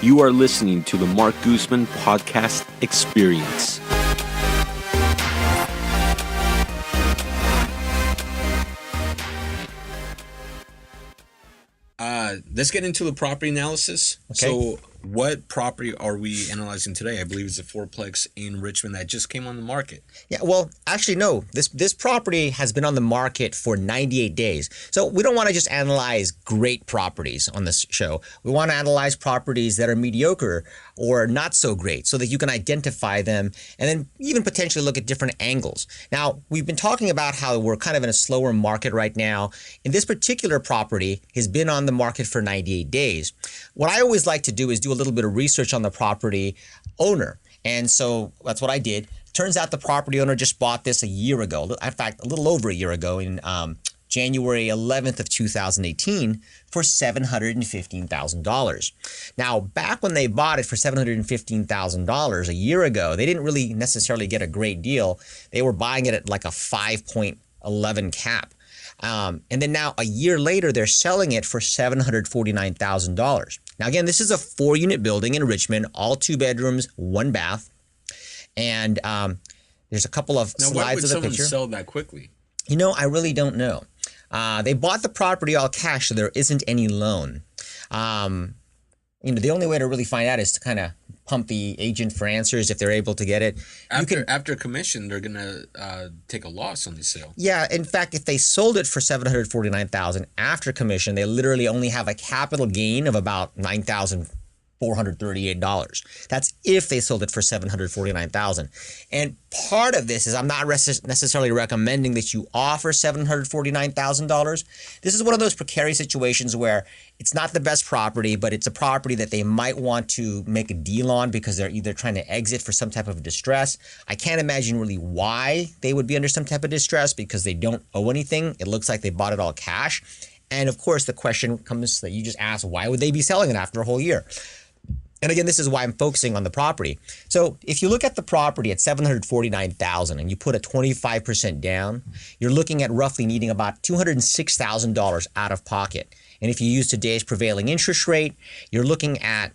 You are listening to the Marc Guzman Podcast Experience. Let's get into the property analysis. Okay. So what property are we analyzing today? I believe it's a fourplex in Richmond that just came on the market. Yeah, well, actually, no. This property has been on the market for 98 days. So we don't want to just analyze great properties on this show. We want to analyze properties that are mediocre or not so great so that you can identify them and then even potentially look at different angles. Now, we've been talking about how we're kind of in a slower market right now. And this particular property has been on the market for 98 days. What I always like to do is do a little bit of research on the property owner. And so that's what I did. Turns out the property owner just bought this a year ago. In fact, a little over a year ago in January 11th of 2018 for $715,000. Now, back when they bought it for $715,000 a year ago, they didn't really necessarily get a great deal. They were buying it at like a 5.11 cap. And then now a year later, they're selling it for $749,000. Now, again, this is a 4-unit building in Richmond, all 2 bedrooms, 1 bath. And there's a couple of Now, slides why would of the someone picture. sell that quickly? You know, I really don't know. They bought the property all cash, so there isn't any loan. The only way to really find out is to kind of pump the agent for answers if they're able to get it. After commission, they're gonna take a loss on the sale. Yeah, in fact, if they sold it for $749,000 after commission, they literally only have a capital gain of about $9,438. That's if they sold it for $749,000. And part of this is I'm not necessarily recommending that you offer $749,000. This is one of those precarious situations where it's not the best property, but it's a property that they might want to make a deal on because they're either trying to exit for some type of distress. I can't imagine really why they would be under some type of distress because they don't owe anything. It looks like they bought it all cash. And of course, the question comes that you just asked, why would they be selling it after a whole year? And again, this is why I'm focusing on the property. So if you look at the property at $749,000 and you put a 25% down, you're looking at roughly needing about $206,000 out of pocket. And if you use today's prevailing interest rate, you're looking at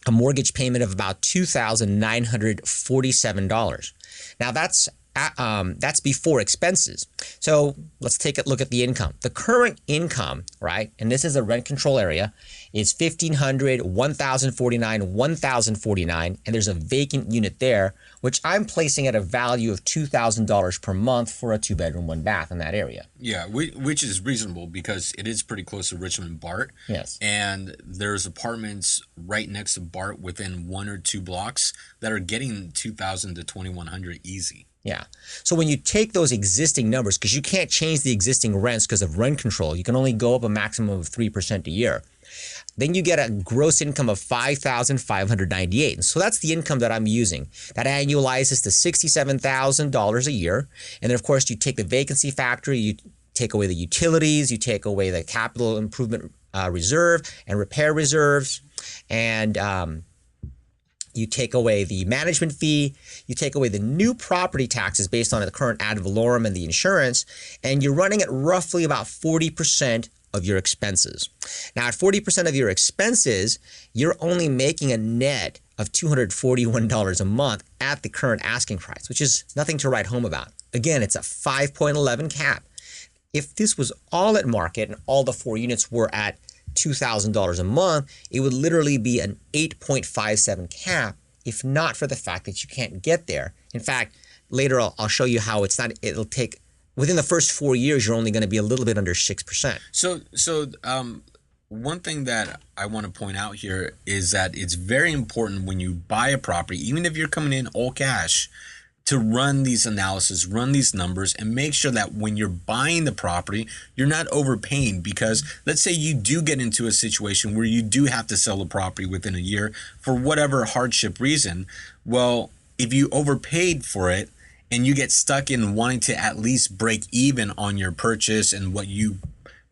a mortgage payment of about $2,947. Now that's before expenses. So let's take a look at the income. The current income, right, and this is a rent control area, is $1,500, $1,049, $1,049, and there's a vacant unit there, which I'm placing at a value of $2,000 per month for a 2-bedroom, 1 bath in that area. Yeah, which is reasonable because it is pretty close to Richmond BART. Yes. And there's apartments right next to BART within 1 or 2 blocks that are getting $2,000 to $2,100 easy. Yeah. So when you take those existing numbers, because you can't change the existing rents because of rent control, you can only go up a maximum of 3% a year. Then you get a gross income of $5,598. And so that's the income that I'm using. That annualizes to $67,000 a year. And then, of course, you take the vacancy factor, you take away the utilities, you take away the capital improvement reserve and repair reserves, and you take away the management fee, you take away the new property taxes based on the current ad valorem and the insurance, and you're running at roughly about 40% of your expenses. Now, at 40% of your expenses, you're only making a net of $241 a month at the current asking price, which is nothing to write home about. Again, it's a 5.11 cap. If this was all at market and all the 4 units were at $2,000 a month, it would literally be an 8.57 cap, if not for the fact that you can't get there. In fact, later I'll show you how it'll take, within the first 4 years, you're only going to be a little bit under 6%. So one thing that I want to point out here is that it's very important when you buy a property, even if you're coming in all cash, to run these analysis, run these numbers, and make sure that when you're buying the property, you're not overpaying. Because let's say you do get into a situation where you do have to sell the property within a year for whatever hardship reason. Well, if you overpaid for it and you get stuck in wanting to at least break even on your purchase and what you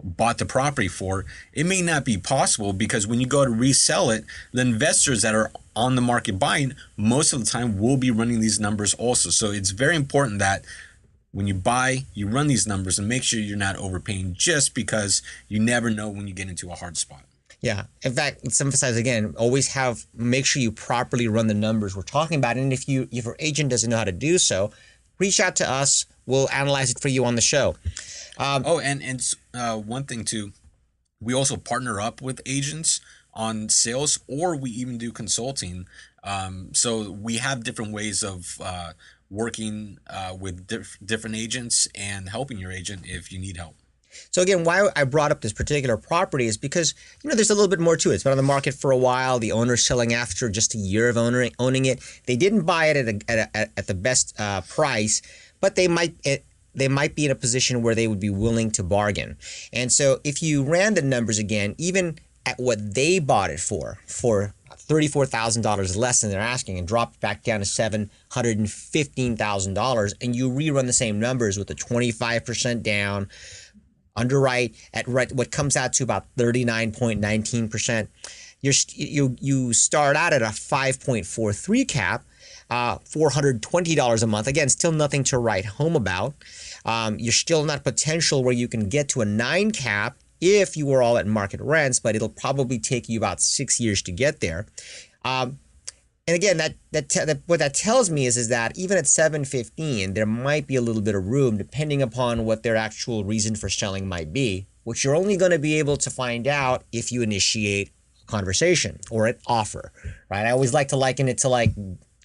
bought the property for, it may not be possible, because when you go to resell it, the investors that are on the market buying most of the time will be running these numbers also. So it's very important that when you buy, you run these numbers and make sure you're not overpaying, just because you never know when you get into a hard spot. Yeah. In fact, let's emphasize again, make sure you properly run the numbers we're talking about. And if your agent doesn't know how to do so, reach out to us. We'll analyze it for you on the show. One thing too, we also partner up with agents on sales, or we even do consulting. So we have different ways of working with different agents and helping your agent if you need help. So again, why I brought up this particular property is because, there's a little bit more to it. It's been on the market for a while. The owner's selling after just a year of owning it. They didn't buy it at the best price, but they might be in a position where they would be willing to bargain. And so if you ran the numbers again, even at what they bought it for $34,000 less than they're asking, and dropped back down to $715,000, and you rerun the same numbers with a 25% down, underwrite at what comes out to about 39.19%. You start out at a 5.43 cap, $420 a month. Again, still nothing to write home about. You're still not potential where you can get to a 9 cap if you were all at market rents, but it'll probably take you about 6 years to get there. And again, what that tells me is that even at 715, there might be a little bit of room depending upon what their actual reason for selling might be, which you're only going to be able to find out if you initiate a conversation or an offer, right? I always like to liken it to like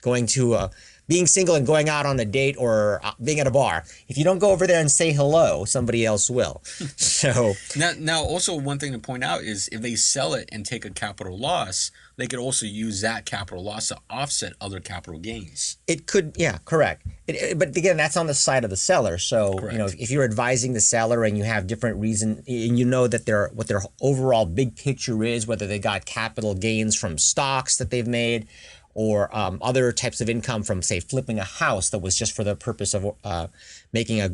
going to being single and going out on a date or being at a bar. If you don't go over there and say hello, somebody else will. So now also one thing to point out is if they sell it and take a capital loss, they could also use that capital loss to offset other capital gains. It could, yeah, correct. But again, that's on the side of the seller. So, Correct. If you're advising the seller and you have different reasons, and you know that what their overall big picture is, whether they got capital gains from stocks that they've made, or other types of income from, say, flipping a house that was just for the purpose of making a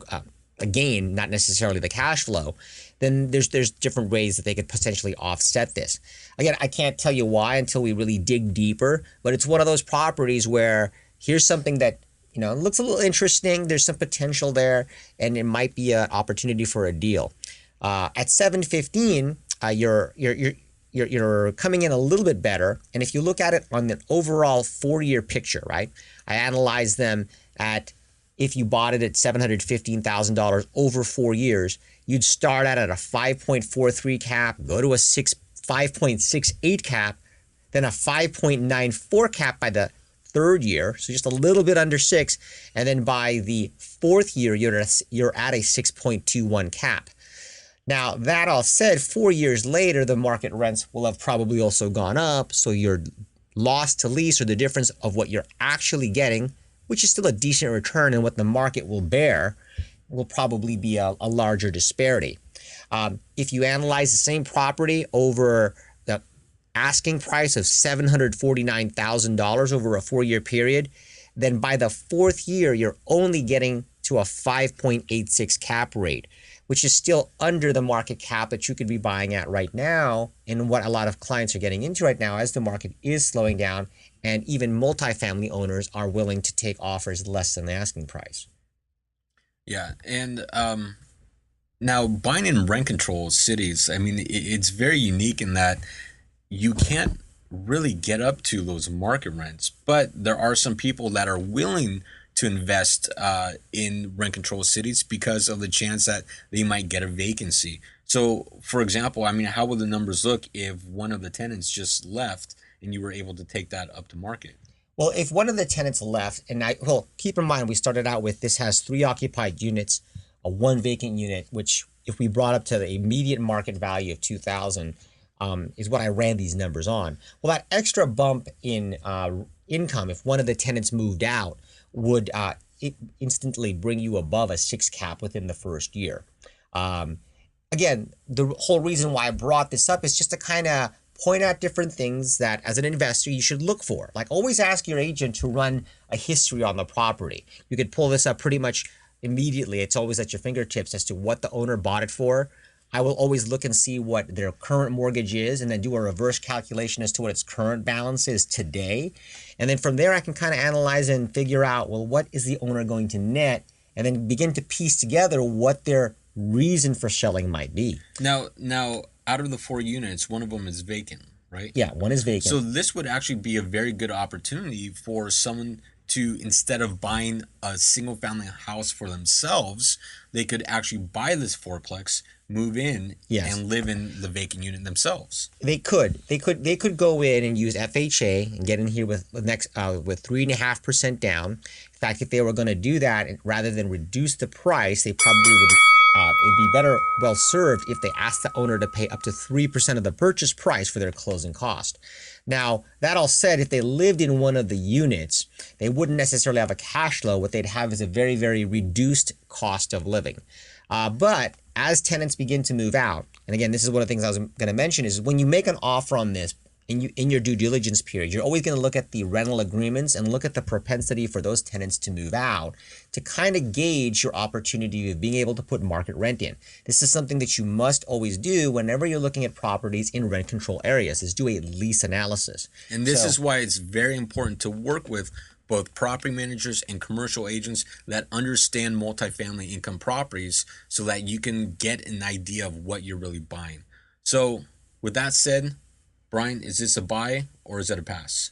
gain, not necessarily the cash flow, then there's different ways that they could potentially offset this. Again, I can't tell you why until we really dig deeper, but it's one of those properties where here's something that looks a little interesting, there's some potential there, and it might be an opportunity for a deal. At 715, you're coming in a little bit better. And if you look at it on the overall 4-year picture, right? I analyzed them at, if you bought it at $715,000 over 4 years, you'd start out at a 5.43 cap, go to a 5.68 cap, then a 5.94 cap by the 3rd year, so just a little bit under 6, and then by the 4th year, you're at a 6.21 cap. Now, that all said, 4 years later, the market rents will have probably also gone up. So your loss to lease, or the difference of what you're actually getting, which is still a decent return, and what the market will bear, will probably be a larger disparity. If you analyze the same property over the asking price of $749,000 over a 4-year period, then by the 4th year, you're only getting to a 5.86 cap rate, which is still under the market cap that you could be buying at right now, and what a lot of clients are getting into right now as the market is slowing down, and even multifamily owners are willing to take offers less than the asking price. Yeah, and now buying in rent control cities, I mean, it's very unique in that you can't really get up to those market rents, but there are some people that are willing to invest in rent control cities because of the chance that they might get a vacancy. So, for example, I mean, how would the numbers look if one of the tenants just left and you were able to take that up to market? Well, if one of the tenants left, keep in mind, we started out with this has 3 occupied units, a 1 vacant unit, which if we brought up to the immediate market value of $2,000, is what I ran these numbers on. Well, that extra bump in income, if one of the tenants moved out, would instantly bring you above a 6 cap within the 1st year. Again, the whole reason why I brought this up is just to kind of point out different things that as an investor you should look for. Like, always ask your agent to run a history on the property. You could pull this up pretty much immediately. It's always at your fingertips as to what the owner bought it for. I will always look and see what their current mortgage is, and then do a reverse calculation as to what its current balance is today. And then from there, I can kind of analyze and figure out, well, what is the owner going to net? And then begin to piece together what their reason for selling might be. Now, out of the 4 units, one of them is vacant, right? Yeah, one is vacant. So this would actually be a very good opportunity for someone to, instead of buying a single family house for themselves, they could actually buy this fourplex, move in, and live in the vacant unit themselves. They could go in and use FHA and get in here with 3.5% down. In fact, if they were going to do that, rather than reduce the price, they probably would. It'd be well served if they asked the owner to pay up to 3% of the purchase price for their closing cost. Now, that all said, if they lived in one of the units, they wouldn't necessarily have a cash flow. What they'd have is a very, very reduced cost of living. But as tenants begin to move out, and again, this is one of the things I was going to mention, is when you make an offer on this, in your due diligence period, you're always going to look at the rental agreements and look at the propensity for those tenants to move out to kind of gauge your opportunity of being able to put market rent in. This is something that you must always do whenever you're looking at properties in rent control areas, is do a lease analysis. And this is why it's very important to work with both property managers and commercial agents that understand multifamily income properties so that you can get an idea of what you're really buying. So with that said, Brian, is this a buy or is it a pass?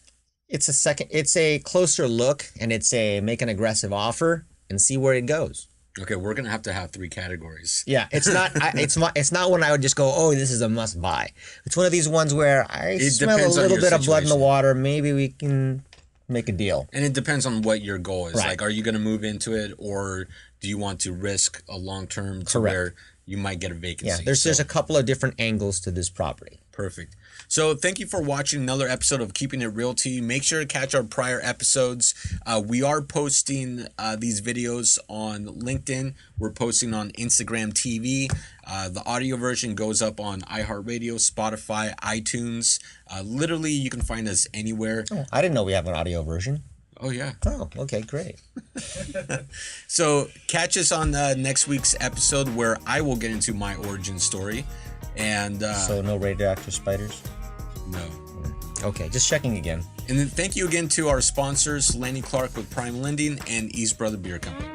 It's a closer look, and it's a make an aggressive offer and see where it goes. Okay, we're gonna have to have 3 categories. Yeah, it's not. It's not one I would just go, oh, this is a must buy. It's one of these ones where I smell a little bit of blood in the water. Maybe we can make a deal. And it depends on what your goal is. Right. Like, are you gonna move into it, or do you want to risk a long term to where you might get a vacancy? Yeah, there's a couple of different angles to this property. Perfect. So thank you for watching another episode of Keeping It Realty. Make sure to catch our prior episodes. We are posting these videos on LinkedIn. We're posting on Instagram TV. The audio version goes up on iHeartRadio, Spotify, iTunes. Literally, you can find us anywhere. Oh, I didn't know we have an audio version. Oh, yeah. Oh, okay, great. So catch us on next week's episode where I will get into my origin story. And so no radioactive spiders? No. Okay, just checking again. And then thank you again to our sponsors, Lanny Clark with Prime Lending and East Brother Beer Company.